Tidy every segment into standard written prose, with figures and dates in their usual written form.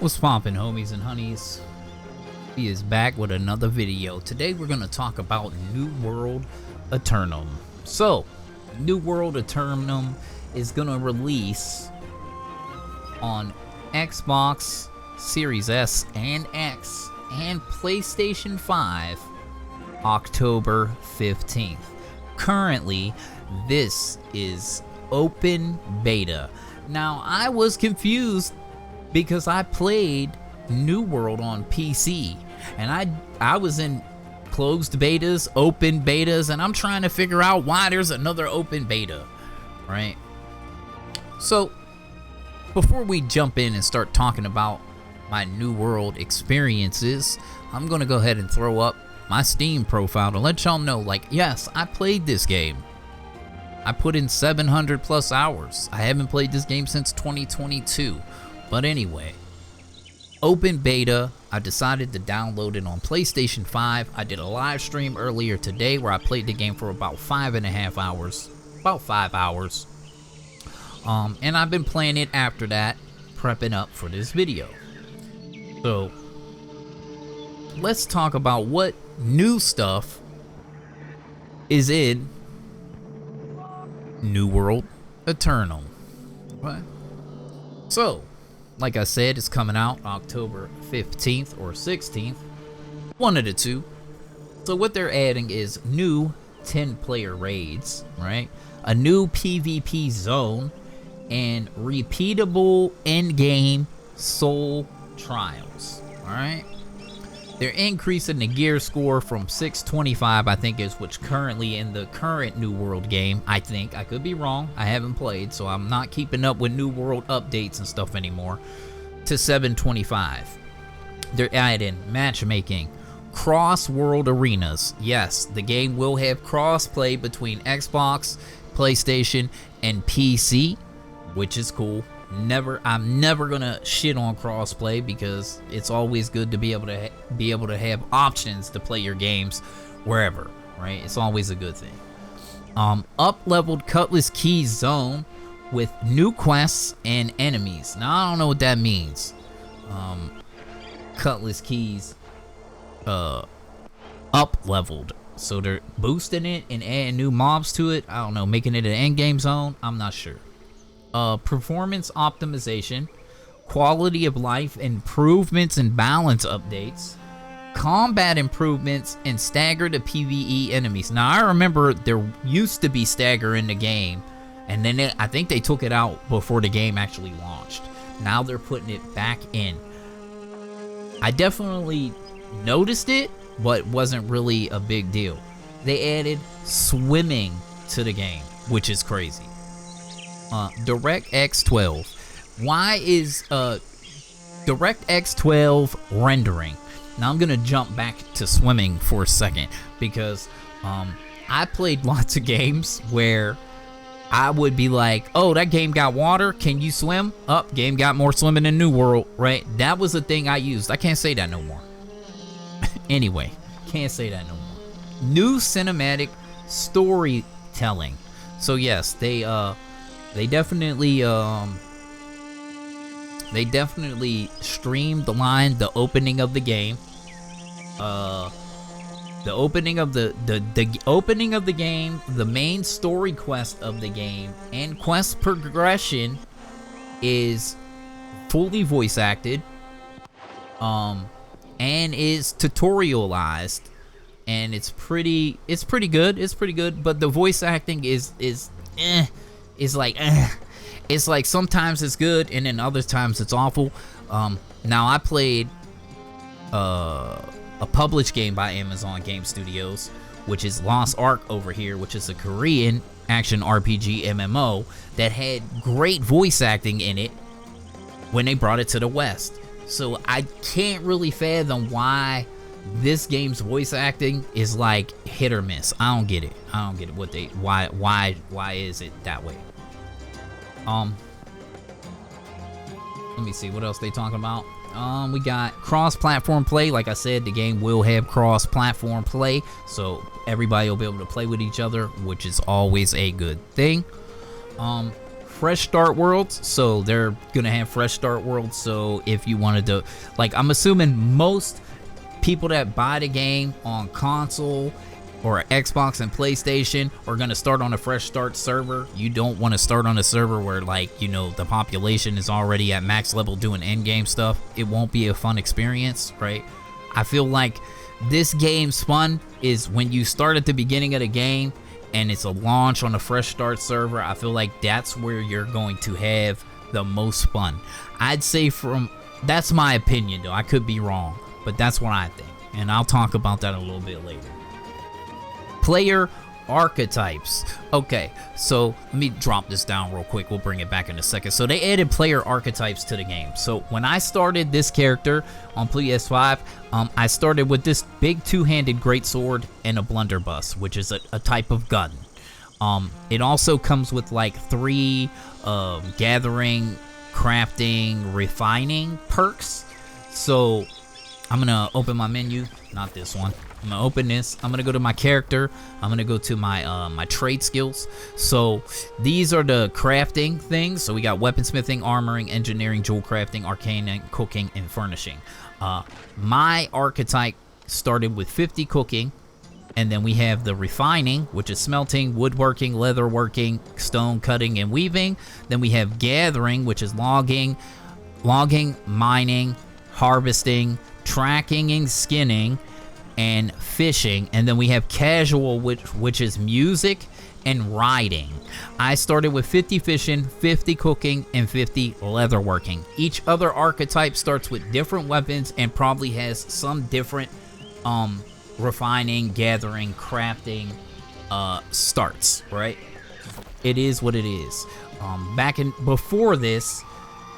What's poppin', homies and honeys? He is back with another video. Today we're going to talk about New World Aeternum. So, New World Aeternum is going to release on Xbox Series S and X and PlayStation 5 October 15th. Currently, this is open beta. Now, I was confused because I played New World on PC, and I was in closed betas, open betas, and I'm trying to figure out why there's another open beta, right? So, before we jump in and start talking about my New World experiences, I'm gonna go ahead and throw up my Steam profile to let y'all know, like, yes, I played this game. I put in 700 plus hours. I haven't played this game since 2022. But anyway, open beta, I decided to download it on PlayStation 5. I did a live stream earlier today where I played the game for about 5.5 hours. About 5 hours. And I've been playing it after that, prepping up for this video. So, let's talk about what new stuff is in New World Aeternum. Right? So, like I said, it's coming out October 15th or 16th. One of the two. So what they're adding is new 10-player raids, right? A new PvP zone and repeatable in-game soul trials, alright? They're increasing the gear score from 625, I think is what's currently in the current New World game. I think. I could be wrong. I haven't played, so I'm not keeping up with New World updates and stuff anymore. To 725. They're adding matchmaking. Cross-world arenas. Yes, the game will have cross-play between Xbox, PlayStation, and PC, which is cool. I'm never gonna shit on crossplay because it's always good to be able to have options to play your games wherever, right? It's always a good thing. Up-leveled Cutlass Keys zone with new quests and enemies. Now I don't know what that means. Cutlass Keys up-leveled, so they're boosting it and adding new mobs to it. I don't know, making it an end-game zone. I'm not sure. Performance optimization, quality of life improvements and balance updates, combat improvements, and stagger to PvE enemies. Now, I remember there used to be stagger in the game, and then I think they took it out before the game actually launched. Now they're putting it back in. I definitely noticed it, but wasn't really a big deal. They added swimming to the game, which is crazy. DirectX 12. Why is DirectX 12 rendering? Now I'm gonna jump back to swimming for a second because I played lots of games where I would be like, oh, that game got water, can you swim? Game got more swimming than New World, right? That was the thing I used. I can't say that no more. Anyway, can't say that no more. New cinematic storytelling. So yes, they definitely streamlined the opening of the game. The opening of the opening of the game, the main story quest of the game, and quest progression is fully voice acted, and is tutorialized, and it's pretty good. It's pretty good, but the voice acting is like, it's like sometimes it's good and then other times it's awful. Now I played a published game by Amazon Game Studios, which is Lost Ark over here, which is a Korean action RPG MMO that had great voice acting in it when they brought it to the West. So I can't really fathom why this game's voice acting is like hit or miss. I don't get it. Why is it that way? Let me see what else they talking about. We got cross-platform play. Like I said, the game will have cross-platform play, so everybody will be able to play with each other, which is always a good thing. fresh start worlds, so they're gonna have fresh start worlds. So if you wanted to, like, I'm assuming most people that buy the game on console or Xbox and PlayStation are gonna start on a fresh start server. You don't want to start on a server where, like, you know, the population is already at max level doing end game stuff. It won't be a fun experience, right? I feel like this game's fun is when you start at the beginning of the game and it's a launch on a fresh start server. I feel like that's where you're going to have the most fun. I'd say that's my opinion though. I could be wrong, but that's what I think. And I'll talk about that a little bit later. Player archetypes. Okay, so let me drop this down real quick. We'll bring it back in a second. So they added player archetypes to the game. So when I started this character on PS5, I started with this big two-handed greatsword and a blunderbuss, which is a type of gun. It also comes with like 3 gathering, crafting, refining perks. So I'm gonna open my menu, not this one. I'm gonna open this. I'm gonna go to my character. I'm gonna go to my my trade skills. So these are the crafting things. So we got weaponsmithing, armoring, engineering, jewel crafting, arcane, cooking, and furnishing. My archetype started with 50 cooking, and then we have the refining, which is smelting, woodworking, leatherworking, stone cutting, and weaving. Then we have gathering, which is logging, mining, harvesting, tracking and skinning, and fishing. And then we have casual, which is music and riding. I started with 50 fishing, 50 cooking, and 50 leatherworking. Each other archetype starts with different weapons and probably has some different refining, gathering, crafting starts, right? It is what it is. Before this,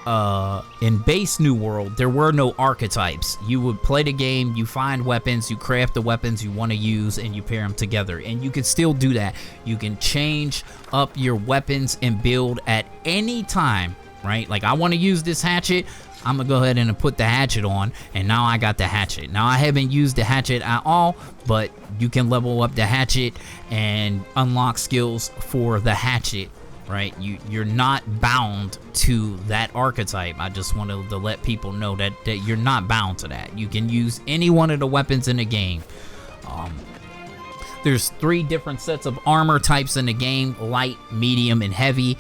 in base New World, there were no archetypes. You would play the game, you find weapons, you craft the weapons you want to use, and you pair them together. And you can still do that. You can change up your weapons and build at any time, right? Like, I want to use this hatchet, I'm gonna go ahead and put the hatchet on, and now I got the hatchet. Now I haven't used the hatchet at all, but you can level up the hatchet and unlock skills for the hatchet, right? You're not bound to that archetype. I just wanted to let people know that you're not bound to that. You can use any one of the weapons in the game. There's 3 different sets of armor types in the game: light, medium, and heavy.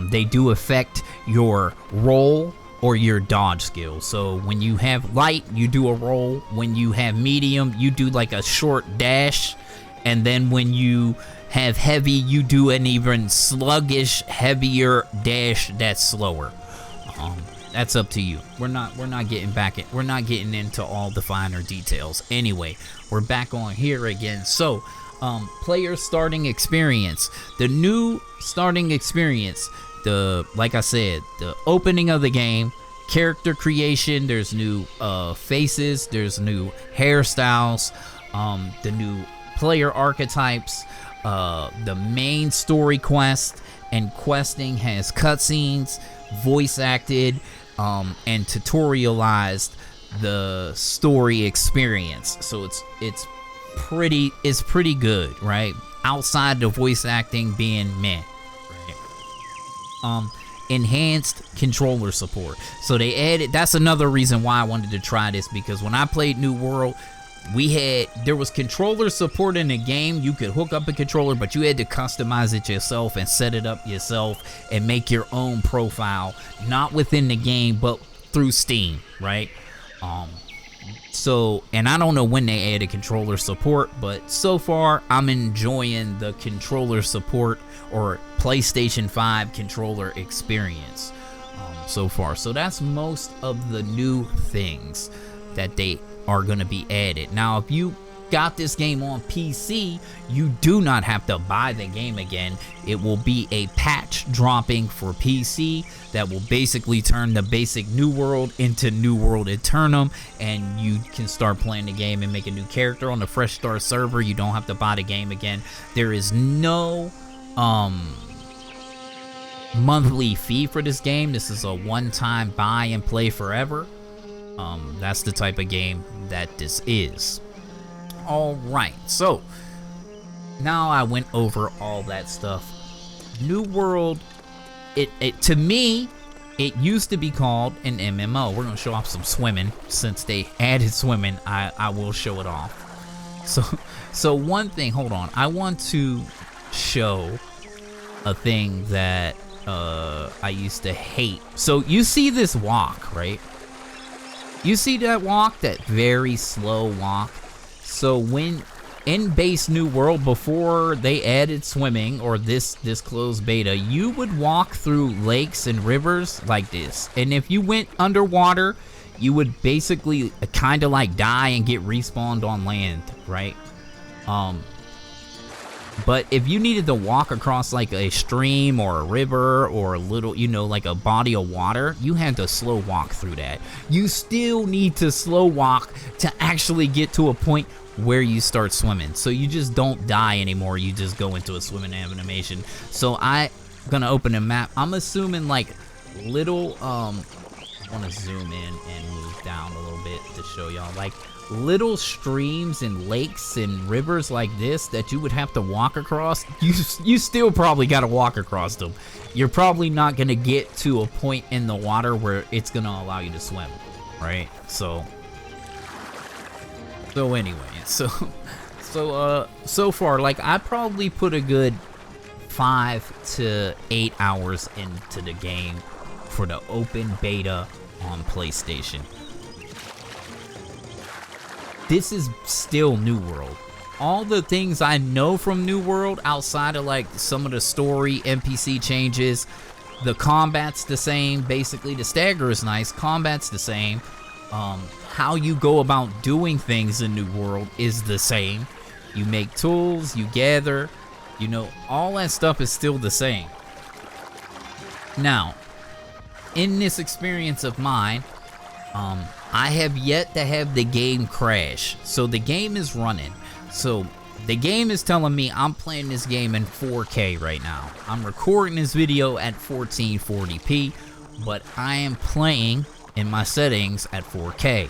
They do affect your roll or your dodge skill. So when you have light, you do a roll. When you have medium, you do like a short dash. And then when you have heavy, you do an even sluggish, heavier dash that's slower. That's up to you. We're not getting into all the finer details. Anyway, we're back on here again. So, player starting experience. The new starting experience, like I said, the opening of the game, character creation, there's new faces, there's new hairstyles, the new player archetypes, the main story quest and questing has cutscenes, voice acted, and tutorialized the story experience. So it's pretty good, right? Outside the voice acting being meh, right? Enhanced controller support. So they added, that's another reason why I wanted to try this, because when I played New World, there was controller support in the game. You could hook up a controller, but you had to customize it yourself and set it up yourself and make your own profile, not within the game, but through Steam, right? So, and I don't know when they added controller support, but so far I'm enjoying the controller support or PlayStation 5 controller experience so far. So that's most of the new things that they are going to be added. Now, if you got this game on PC, you do not have to buy the game again. It will be a patch dropping for PC that will basically turn the basic New World into New World Aeternum, and you can start playing the game and make a new character on the Fresh Start server. You don't have to buy the game again. There is no monthly fee for this game. This is a one-time buy and play forever. That's the type of game that this is. Alright, so now I went over all that stuff. New World it to me, it used to be called an MMO. We're gonna show off some swimming. Since they added swimming, I will show it off. So one thing, hold on, I want to show a thing that I used to hate. So you see this walk, right? You see that walk, that very slow walk? So when in base New World, before they added swimming or this closed beta, you would walk through lakes and rivers like this. And if you went underwater, you would basically kind of like die and get respawned on land, right? But if you needed to walk across like a stream or a river or a little, you know, like a body of water, you had to slow walk through that. You still need to slow walk to actually get to a point where you start swimming. So you just don't die anymore. You just go into a swimming animation. So I'm gonna open a map. I'm assuming like little, I want to zoom in and move down a little bit to show y'all like little streams and lakes and rivers like this that you would have to walk across. You still probably got to walk across them. You're probably not going to get to a point in the water where it's going to allow you to swim, right? So anyway, so far, like, I probably put a good 5 to 8 hours into the game for the open beta on PlayStation. This is still New World. All the things I know from New World, outside of like some of the story NPC changes, the combat's the same. Basically, the stagger is nice. Combat's the same. How you go about doing things in New World is the same. You make tools, you gather, you know, all that stuff is still the same. Now, in this experience of mine, I have yet to have the game crash. So the game is running. So the game is telling me I'm playing this game in 4K right now. I'm recording this video at 1440p, but I am playing in my settings at 4K.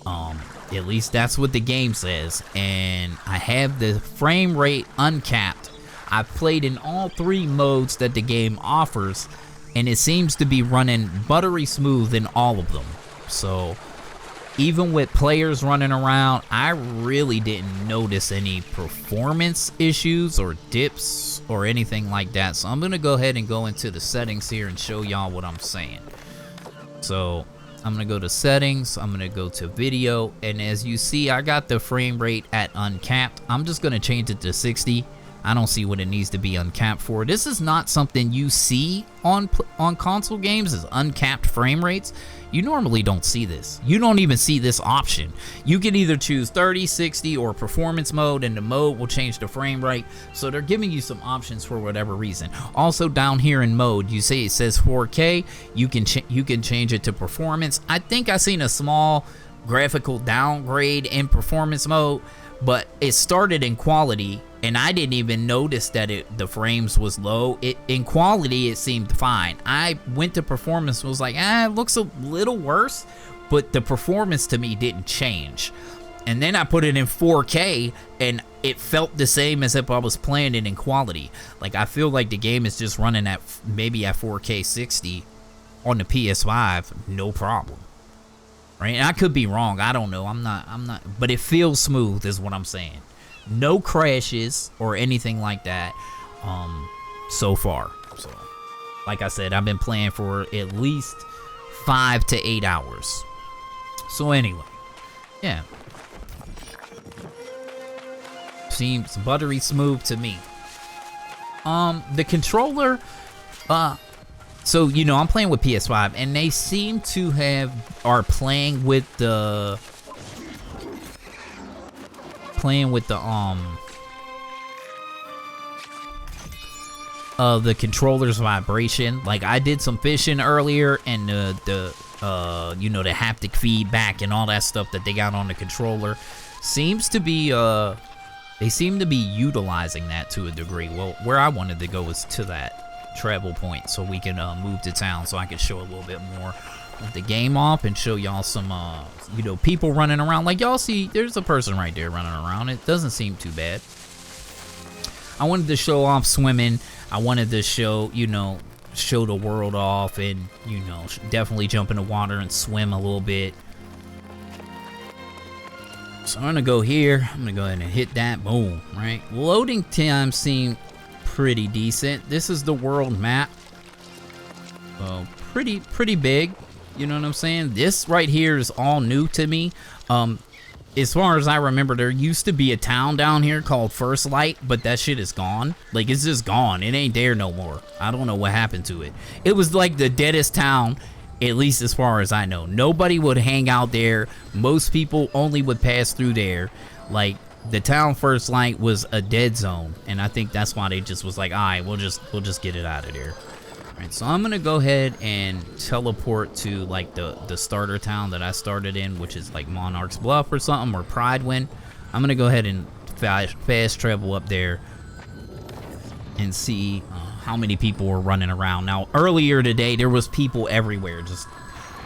At least that's what the game says. And I have the frame rate uncapped. I've played in all 3 modes that the game offers, and it seems to be running buttery smooth in all of them. So even with players running around, I really didn't notice any performance issues or dips or anything like that. So I'm gonna go ahead and go into the settings here and show y'all what I'm saying. So I'm gonna go to settings, I'm gonna go to video, and as you see, I got the frame rate at uncapped. I'm just gonna change it to 60. I don't see what it needs to be uncapped for. This is not something you see on console games, is uncapped frame rates. You normally don't see this. You don't even see this option. You can either choose 30, 60, or performance mode, and the mode will change the frame rate. So they're giving you some options for whatever reason. Also down here in mode, you see it says 4K. You can change it to performance. I think I seen a small graphical downgrade in performance mode, but it started in quality, and I didn't even notice that the frames was low. In quality, it seemed fine. I went to performance, was like, it looks a little worse, but the performance to me didn't change. And then I put it in 4K, and it felt the same as if I was playing it in quality. Like, I feel like the game is just running at maybe at 4K 60 on the PS5, no problem. Right? And I could be wrong. I don't know. I'm not, but it feels smooth is what I'm saying. No crashes or anything like that so far. So, like I said, I've been playing for at least 5 to 8 hours. So anyway, yeah. Seems buttery smooth to me. The controller, so, you know, I'm playing with PS5, and they seem to are playing with the controller's vibration. Like, I did some fishing earlier, and the you know, the haptic feedback and all that stuff that they got on the controller seems to be they seem to be utilizing that to a degree. Well, where I wanted to go was to that travel point so we can move to town, so I can show a little bit more of the game off and show y'all some you know, people running around. Like, y'all see, there's a person right there running around. It doesn't seem too bad. I wanted to show off swimming. I wanted to show, you know, show the world off and, you know, definitely jump in the water and swim a little bit. So I'm gonna go here. I'm gonna go ahead and hit that. Boom. Right. Loading time seemed pretty decent. This is the world map. Pretty big. You know what I'm saying? This right here is all new to me. As far as I remember, there used to be a town down here called First Light, but that shit is gone. Like, it's just gone. It ain't there no more. I don't know what happened to it. It was like the deadest town, at least as far as I know. Nobody would hang out there. Most people only would pass through there. Like, the town First Light was a dead zone, and I think that's why they just was like, all right, we'll just get it out of there. All right, so I'm gonna go ahead and teleport to like the starter town that I started in, which is like Monarch's Bluff or something, or Pridewind. I'm gonna go ahead and fast travel up there and see how many people were running around. Now, earlier today, there was people everywhere. Just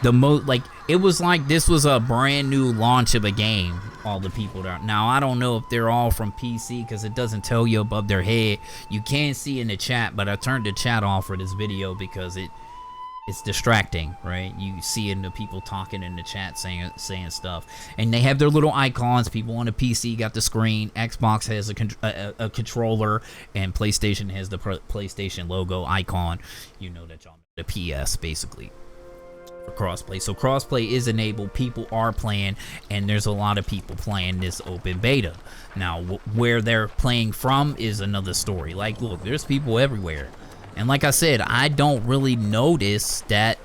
the most, like, it was like this was a brand new launch of a game. All the people there. Now, I don't know if they're all from PC because it doesn't tell you above their head. You can see in the chat, but I turned the chat off for this video because it's distracting, right? You see the people talking in the chat saying stuff, and they have their little icons. People on the PC got the screen. Xbox has a controller, and PlayStation has the PlayStation logo icon. You know that y'all know the PS basically. For crossplay. So crossplay is enabled. People are playing, and there's a lot of people playing this open beta. Now, where they're playing from is another story. Like, look, there's people everywhere. And like I said, I don't really notice that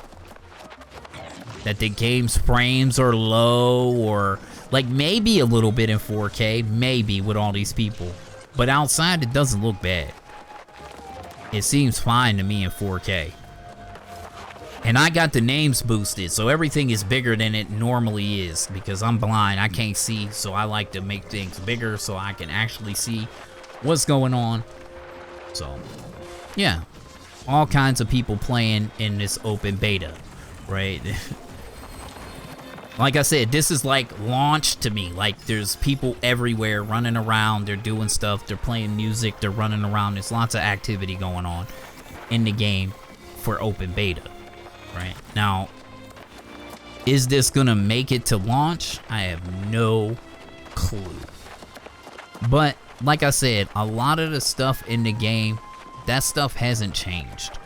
the game's frames are low, or like maybe a little bit in 4K, maybe with all these people. But outside, it doesn't look bad. It seems fine to me in 4K. And I got the names boosted, so everything is bigger than it normally is because I'm blind, I can't see, so I like to make things bigger so I can actually see what's going on. So, yeah, all kinds of people playing in this open beta, right? Like I said, this is like launch to me. Like, there's people everywhere running around, they're doing stuff, they're playing music, they're running around. There's lots of activity going on in the game for open beta. Right now, is this gonna make it to launch? I have no clue. But like I said, a lot of the stuff in the game, that stuff hasn't changed.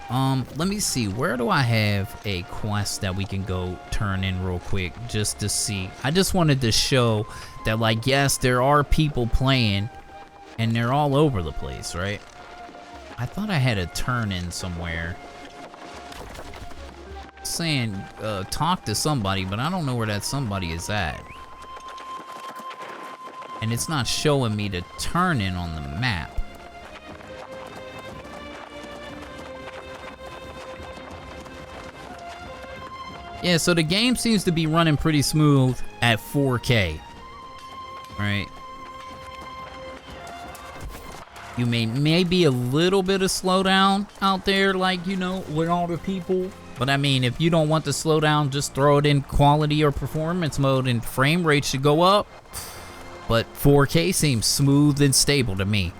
Let me see, where do I have a quest that we can go turn in real quick just to see? I just wanted to show that, like, yes, there are people playing and they're all over the place, right? I thought I had a turn in somewhere saying talk to somebody, but I don't know where that somebody is at, and it's not showing me to turn in on the map. Yeah, so the game seems to be running pretty smooth at 4K, right? You may be a little bit of slowdown out there, like, you know, with all the people. But I mean, if you don't want to slow down, just throw it in quality or performance mode and frame rate should go up. But 4K seems smooth and stable to me.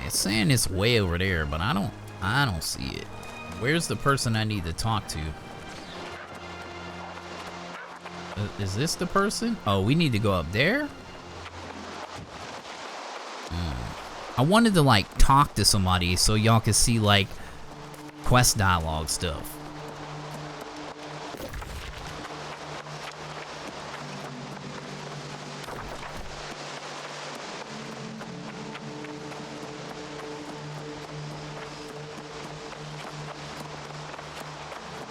It's saying it's way over there, but I don't see it. Where's the person I need to talk to? Is this the person? Oh, we need to go up there? I wanted to like talk to somebody so y'all could see like quest dialogue stuff.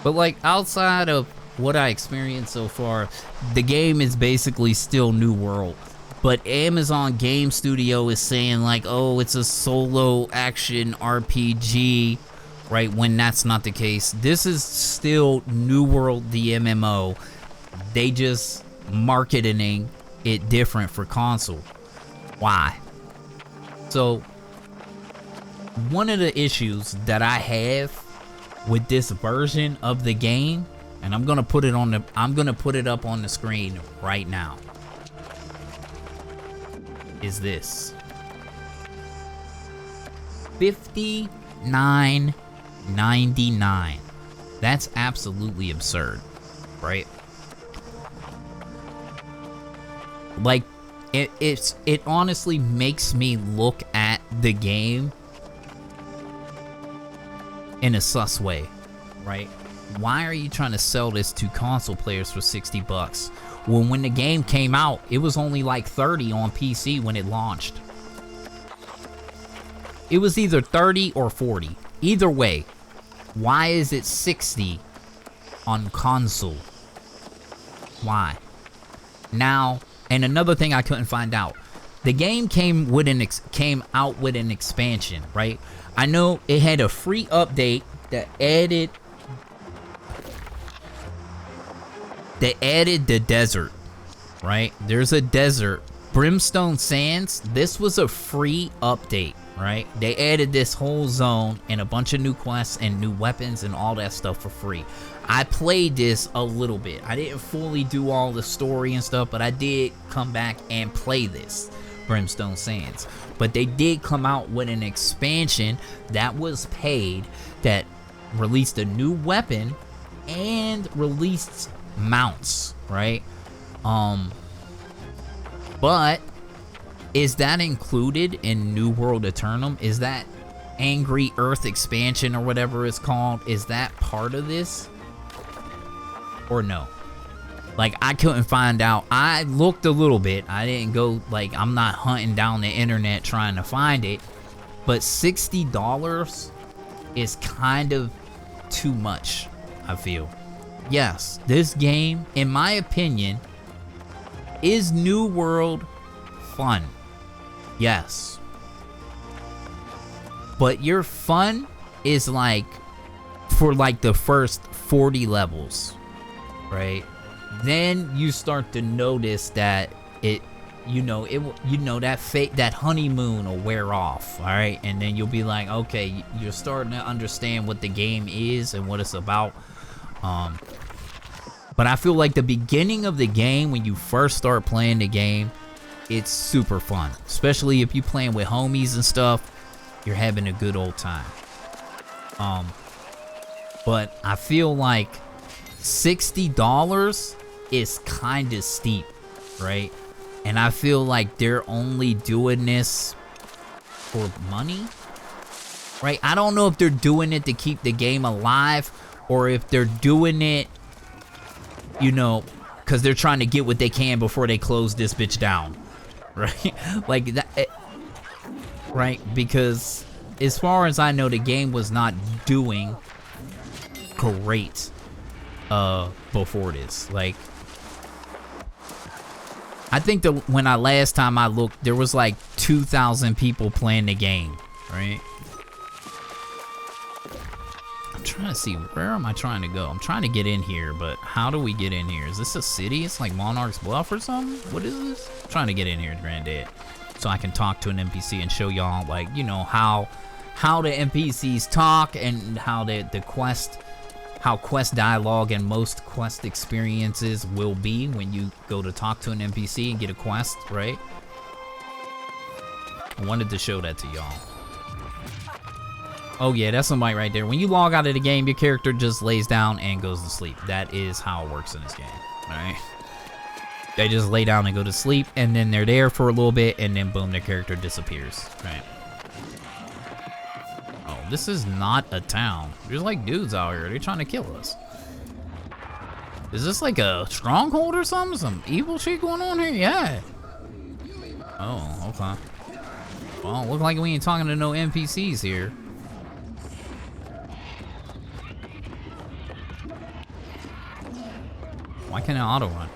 But like outside of what I experienced so far, the game is basically still New World. But Amazon Game Studio is saying like, oh, it's a solo action RPG, right? When that's not the case. This is still New World, the MMO. They just marketing it different for console. Why? So one of the issues that I have with this version of the game, and I'm gonna put it up on the screen right now, is this. $59 $99. That's absolutely absurd, right? Like, it honestly makes me look at the game in a sus way, right? Why are you trying to sell this to console players for $60? When the game came out, it was only like 30 on PC when it launched. It was either 30 or 40. Either way, why is it 60 on console? Why? Now, and another thing I couldn't find out. The game came out with an expansion, right? I know it had a free update that added the desert, right? There's a desert, Brimstone Sands. This was a free update, right? They added this whole zone and a bunch of new quests and new weapons and all that stuff for free. I played this a little bit. I didn't fully do all the story and stuff, but I did come back and play this, Brimstone Sands. But they did come out with an expansion that was paid, that released a new weapon and released mounts, right? But is that included in New World Aeternum? Is that Angry Earth expansion or whatever it's called? Is that part of this? Or no? Like, I couldn't find out. I looked a little bit. I didn't go, like, I'm not hunting down the internet trying to find it. But $60 is kind of too much, I feel. Yes, this game, in my opinion, is New World fun. Yes. But your fun is like for like the first 40 levels, right? Then you start to notice that that that honeymoon will wear off, all right? And then you'll be like, okay, you're starting to understand what the game is and what it's about. But I feel like the beginning of the game, when you first start playing the game, it's super fun, especially if you're playing with homies and stuff. You're having a good old time. But I feel like $60 is kind of steep, right? And I feel like they're only doing this for money, right? I don't know if they're doing it to keep the game alive or if they're doing it, you know, because they're trying to get what they can before they close this bitch down, right? Like that, right? Because as far as I know, the game was not doing great before this. Like, I think when last time I looked, there was like 2,000 people playing the game, right? I'm trying to see, where am I trying to go? I'm trying to get in here, but how do we get in here? Is this a city? It's like Monarch's Bluff or something? What is this? I'm trying to get in here, Granddad, so I can talk to an NPC and show y'all, like, you know, how the NPCs talk and how quest dialogue and most quest experiences will be when you go to talk to an NPC and get a quest, right? I wanted to show that to y'all. Oh yeah, that's somebody right there. When you log out of the game, your character just lays down and goes to sleep. That is how it works in this game, alright? They just lay down and go to sleep, and then they're there for a little bit, and then boom, their character disappears, right? Oh, this is not a town. There's like dudes out here. They're trying to kill us. Is this like a stronghold or something? Some evil shit going on here? Yeah. Oh, okay. Well, look like we ain't talking to no NPCs here. Why can't I auto run?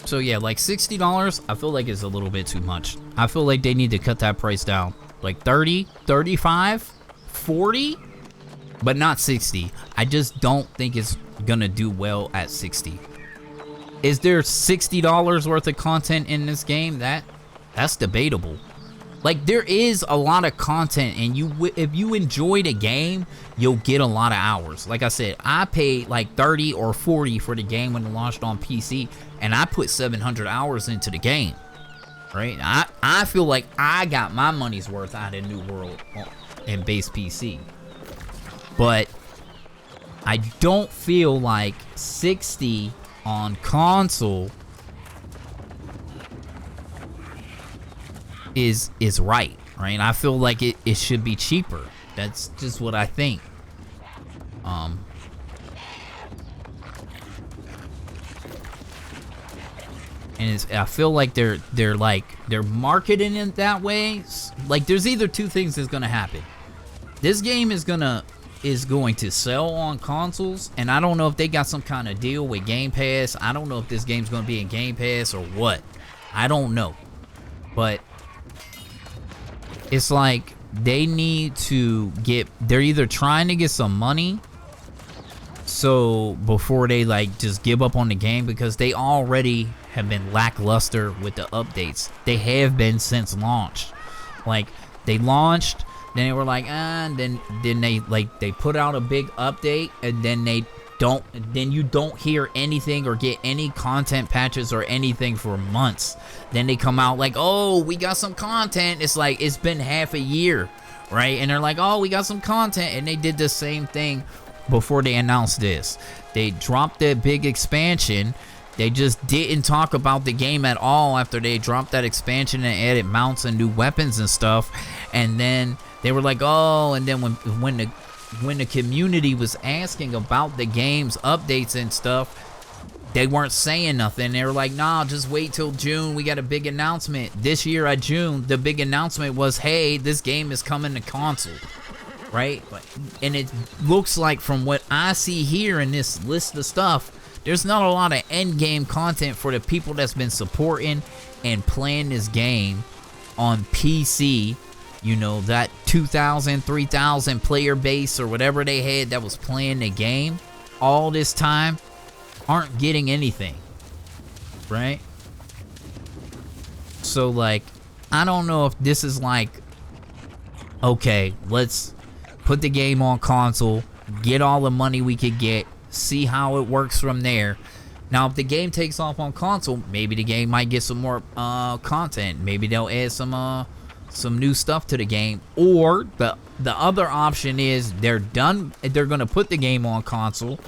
So yeah, like $60, I feel like is a little bit too much. I feel like they need to cut that price down. Like 30, 35, 40, but not 60. I just don't think it's gonna do well at 60. Is there $60 worth of content in this game? That's debatable. Like, there is a lot of content, and if you enjoy the game, you'll get a lot of hours. Like I said, I paid like 30 or 40 for the game when it launched on PC, and I put 700 hours into the game. right? I feel like I got my money's worth out of New World and base PC. But I don't feel like 60 on console is right? I feel like it should be cheaper. That's just what I think. And I feel like they're marketing it that way. Like, there's either two things that's gonna happen. This game is going to sell on consoles, and I don't know if they got some kind of deal with Game Pass. I don't know if this game's gonna be in Game Pass or what. I don't know. But it's like they need to they're either trying to get some money so before they like just give up on the game, because they already have been lackluster with the updates. They have been since launch. Like, they launched, then they were like, and then they put out a big update, and then you don't hear anything or get any content patches or anything for months. Then they come out like, oh, we got some content. It's like, it's been half a year, right? And they're like, oh, we got some content. And they did the same thing before they announced this. They dropped that big expansion. They just didn't talk about the game at all after they dropped that expansion and added mounts and new weapons and stuff. And then they were like, oh, and then when the community was asking about the game's updates and stuff, they weren't saying nothing. They were like, nah, just wait till June. We got a big announcement. This year at June, the big announcement was, hey, this game is coming to console, right? And it looks like, from what I see here in this list of stuff, there's not a lot of end game content for the people that's been supporting and playing this game on PC. You know, that 2,000, 3,000 player base or whatever they had that was playing the game all this time aren't getting anything, right? So, like, I don't know if this is like, okay, let's put the game on console, get all the money we could get, see how it works from there. Now, if the game takes off on console, maybe the game might get some more content. Maybe they'll add some new stuff to the game. Or the other option is they're done. They're gonna put the game on console,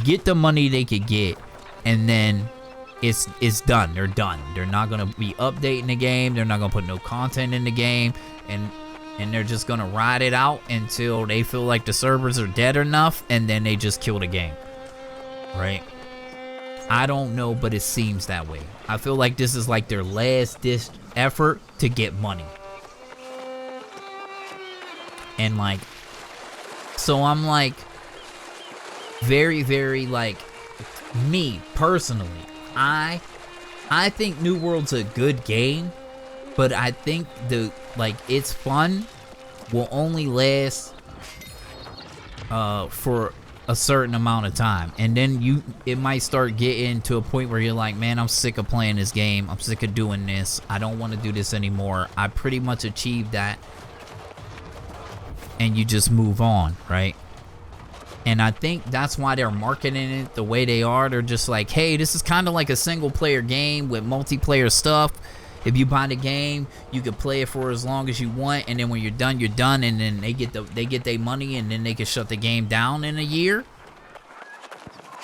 get the money they could get, and then it's done. They're done. They're not gonna be updating the game. They're not gonna put no content in the game, and they're just gonna ride it out until they feel like the servers are dead enough, and then they just kill the game, right? I don't know, but it seems that way. I feel like this is like their last ditch effort to get money. And like, so I'm like, very, very, like, me personally, I think New World's a good game, but I think its fun will only last for a certain amount of time, and then it might start getting to a point where you're like, man, I'm sick of playing this game. I'm sick of doing this. I don't want to do this anymore. I pretty much achieved that. And you just move on, right? And I think that's why they're marketing it the way they are. They're just like, hey, this is kind of like a single player game with multiplayer stuff. If you buy the game, you can play it for as long as you want, and then when you're done, you're done, and then they get their money, and then they can shut the game down in a year.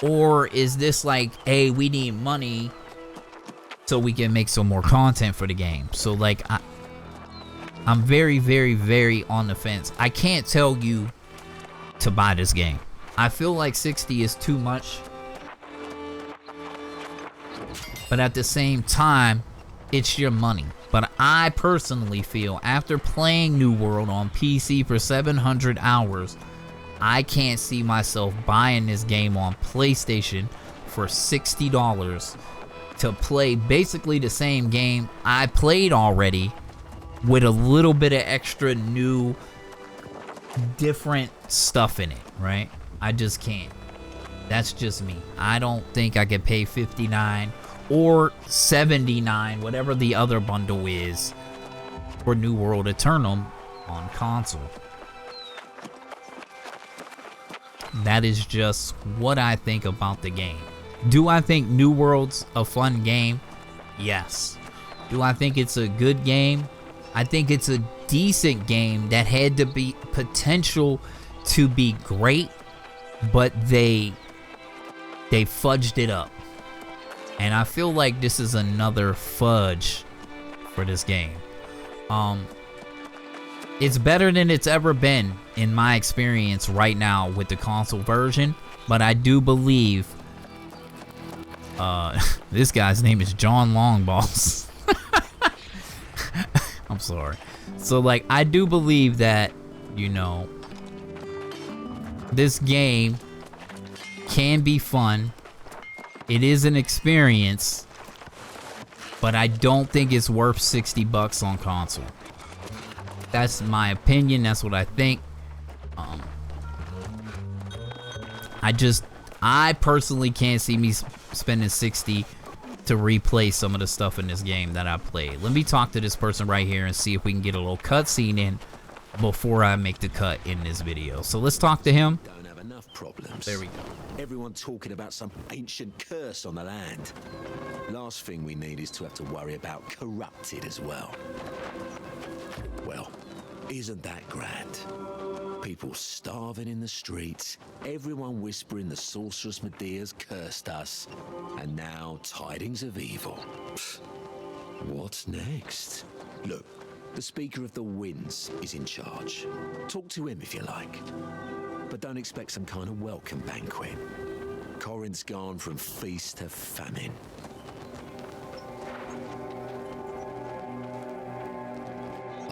Or is this like, hey, we need money so we can make some more content for the game? So like, I'm very, very, very on the fence. I can't tell you to buy this game. I feel like 60 is too much, but at the same time, it's your money. But I personally feel, after playing New World on PC for 700 hours, I can't see myself buying this game on PlayStation for $60 to play basically the same game I played already with a little bit of extra new, different stuff in it, right? I just can't. That's just me. I don't think I could pay $59 or $79, whatever the other bundle is, for New World Aeternum on console. That is just what I think about the game. Do I think New World's a fun game? Yes. Do I think it's a good game? I think it's a decent game that had to be potential to be great, but they fudged it up. And I feel like this is another fudge for this game. It's better than it's ever been in my experience right now with the console version, but I do believe this guy's name is John Longballs. I'm sorry. So like, I do believe that, you know, this game can be fun. It is an experience, but I don't think it's worth $60 on console. That's my opinion. That's what I think. I personally can't see me spending 60 to replay some of the stuff in this game that I played. Let me talk to this person right here and see if we can get a little cutscene in before I make the cut in this video. So let's talk to him. Don't have enough problems. There we go. Everyone talking about some ancient curse on the land. Last thing we need is to have to worry about corrupted as well. Well, isn't that grand? People starving in the streets, everyone whispering the sorceress Medea's cursed us, and now tidings of evil. Pfft. What's next? Look, the Speaker of the Winds is in charge. Talk to him if you like. But don't expect some kind of welcome banquet. Corinth's gone from feast to famine.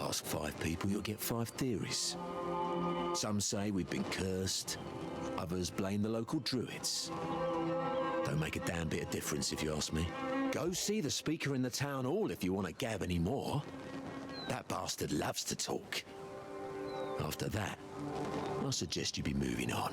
Ask 5 people, you'll get 5 theories. Some say we've been cursed. Others blame the local druids. Don't make a damn bit of difference if you ask me. Go see the Speaker in the town hall if you want to gab any more. That bastard loves to talk. After that, I suggest you be moving on.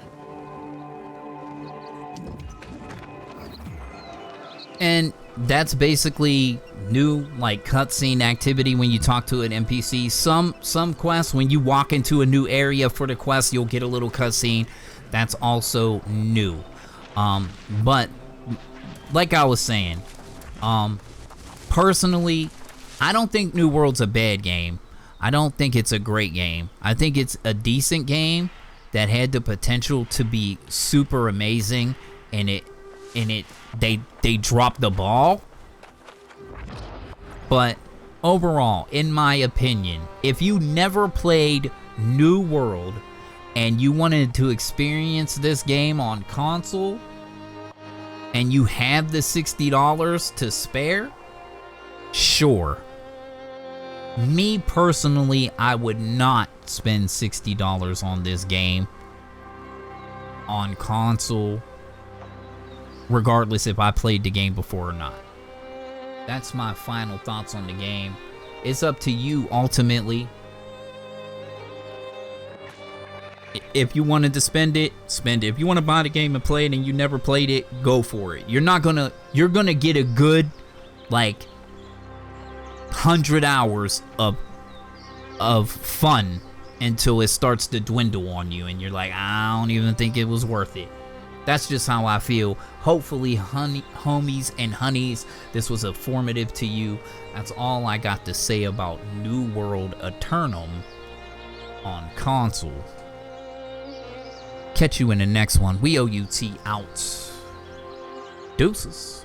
And that's basically new, like, cutscene activity when you talk to an NPC. Some quests, when you walk into a new area for the quest, you'll get a little cutscene. That's also new. But like I was saying, personally, I don't think New World's a bad game. I don't think it's a great game. I think it's a decent game that had the potential to be super amazing, and they dropped the ball. But overall, in my opinion, if you never played New World and you wanted to experience this game on console and you have the $60 to spare, sure. Me personally, I would not spend $60 on this game on console, regardless if I played the game before or not. That's my final thoughts on the game. It's up to you ultimately. If you wanted to spend it, spend it. If you want to buy the game and play it and you never played it, go for it. You're gonna get a good, like, 100 hours of fun until it starts to dwindle on you and you're like, I don't even think it was worth it. That's just how I feel. Hopefully, homies and honeys, this was informative to you. That's all I got to say about New World Aeternum on console. Catch you in the next one. We OUT out. Deuces.